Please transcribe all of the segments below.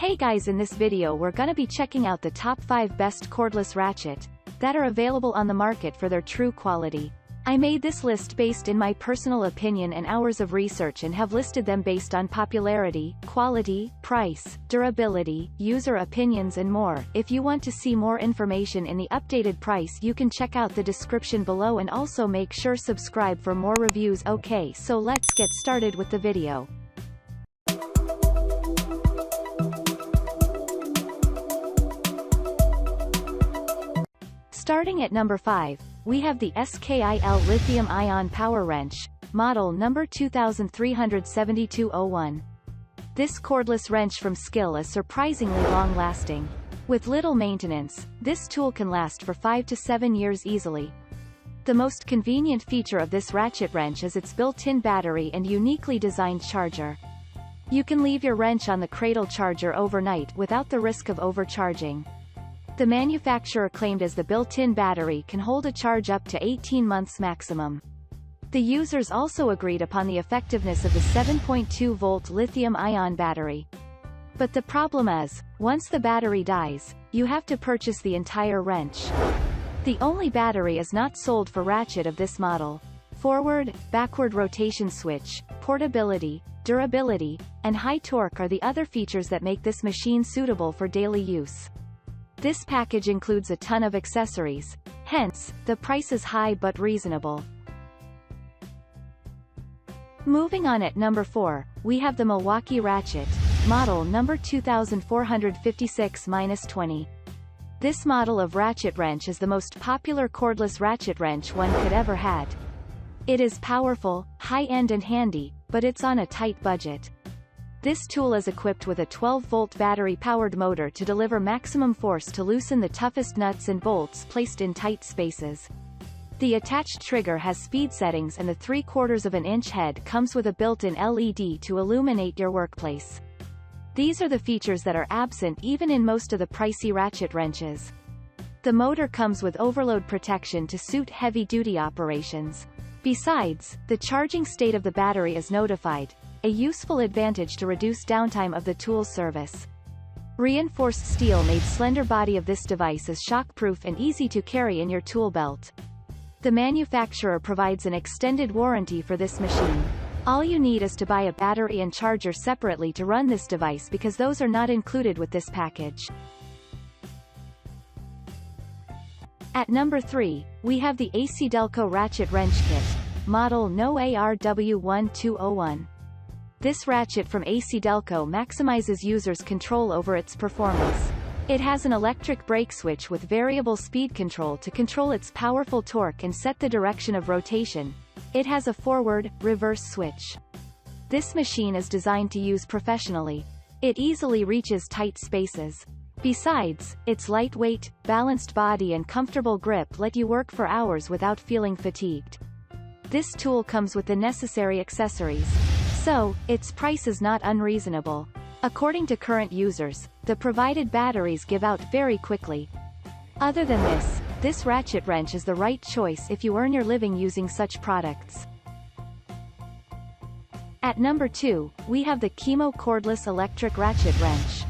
Hey guys, in this video we're gonna be checking out the top 5 best cordless ratchet that are available on the market for their true quality. I made this list based in my personal opinion and hours of research and have listed them based on popularity, quality, price, durability, user opinions and more. If you want to see more information in the updated price, you can check out the description below and also make sure subscribe for more reviews. Okay, so let's get started with the video. Starting at number 5, we have the SKIL Lithium-Ion Power Wrench, model number 237201. This cordless wrench from SKIL is surprisingly long-lasting. With little maintenance, this tool can last for 5 to 7 years easily. The most convenient feature of this ratchet wrench is its built-in battery and uniquely designed charger. You can leave your wrench on the cradle charger overnight without the risk of overcharging. The manufacturer claimed as the built-in battery can hold a charge up to 18 months maximum. The users also agreed upon the effectiveness of the 7.2-volt lithium-ion battery. But the problem is, once the battery dies, you have to purchase the entire wrench. The only battery is not sold for ratchet of this model. Forward, backward rotation switch, portability, durability, and high torque are the other features that make this machine suitable for daily use. This package includes a ton of accessories, hence, the price is high but reasonable. Moving on at number 4, we have the Milwaukee Ratchet, model number 2456-20. This model of ratchet wrench is the most popular cordless ratchet wrench one could ever had. It is powerful, high-end and handy, but it's on a tight budget. This tool is equipped with a 12-volt battery-powered motor to deliver maximum force to loosen the toughest nuts and bolts placed in tight spaces. The attached trigger has speed settings and the 3/4-inch head comes with a built-in LED to illuminate your workplace. These are the features that are absent even in most of the pricey ratchet wrenches. The motor comes with overload protection to suit heavy-duty operations. Besides, the charging state of the battery is notified, a useful advantage to reduce downtime of the tool's service. Reinforced steel made slender body of this device is shockproof and easy to carry in your tool belt. The manufacturer provides an extended warranty for this machine. All you need is to buy a battery and charger separately to run this device because those are not included with this package. At number 3, we have the ACDelco Ratchet Wrench Kit, model no ARW1201. This ratchet from ACDelco maximizes users' control over its performance. It has an electric brake switch with variable speed control to control its powerful torque and set the direction of rotation. It has a forward, reverse switch. This machine is designed to use professionally. It easily reaches tight spaces. Besides, its lightweight, balanced body and comfortable grip let you work for hours without feeling fatigued. This tool comes with the necessary accessories. So, its price is not unreasonable. According to current users, the provided batteries give out very quickly. Other than this, this ratchet wrench is the right choice if you earn your living using such products. At number 2, we have the KIMO Cordless Electric Ratchet Wrench.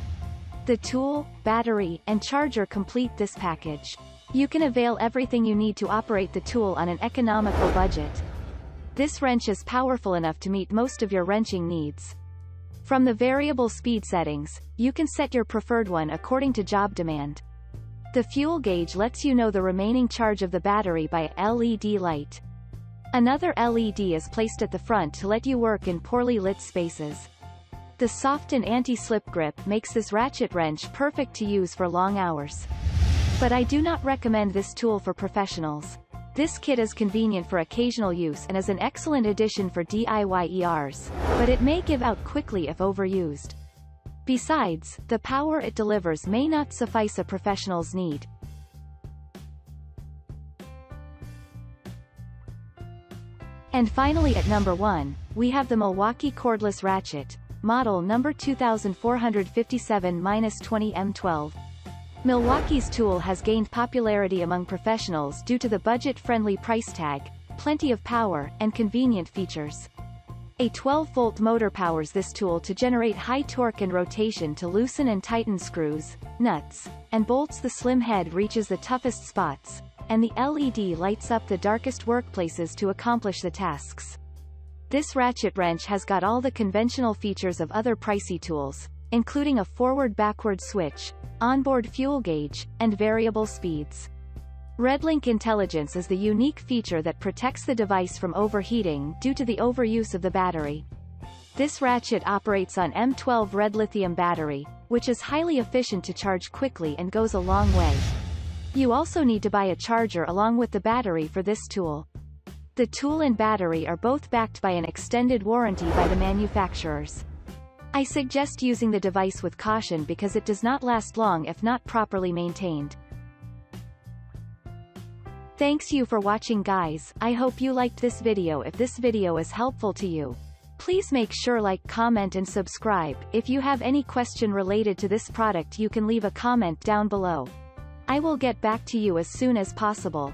The tool, battery, and charger complete this package. You can avail everything you need to operate the tool on an economical budget. This wrench is powerful enough to meet most of your wrenching needs. From the variable speed settings, you can set your preferred one according to job demand. The fuel gauge lets you know the remaining charge of the battery by a LED light. Another LED is placed at the front to let you work in poorly lit spaces. The soft and anti-slip grip makes this ratchet wrench perfect to use for long hours. But I do not recommend this tool for professionals. This kit is convenient for occasional use and is an excellent addition for DIYers, but it may give out quickly if overused. Besides, the power it delivers may not suffice a professional's need. And finally at number 1, we have the Milwaukee Cordless Ratchet, model number 2457-20 M12. Milwaukee's tool has gained popularity among professionals due to the budget-friendly price tag, plenty of power, and convenient features. A 12-volt motor powers this tool to generate high torque and rotation to loosen and tighten screws, nuts, and bolts. The slim head reaches the toughest spots, and the LED lights up the darkest workplaces to accomplish the tasks. This ratchet wrench has got all the conventional features of other pricey tools, including a forward-backward switch, onboard fuel gauge, and variable speeds. RedLink Intelligence is the unique feature that protects the device from overheating due to the overuse of the battery. This ratchet operates on M12 red lithium battery, which is highly efficient to charge quickly and goes a long way. You also need to buy a charger along with the battery for this tool. The tool and battery are both backed by an extended warranty by the manufacturers. I suggest using the device with caution because it does not last long if not properly maintained. Thanks you for watching, guys. I hope you liked this video. If this video is helpful to you, please make sure like, comment and subscribe. If you have any question related to this product, you can leave a comment down below. I will get back to you as soon as possible.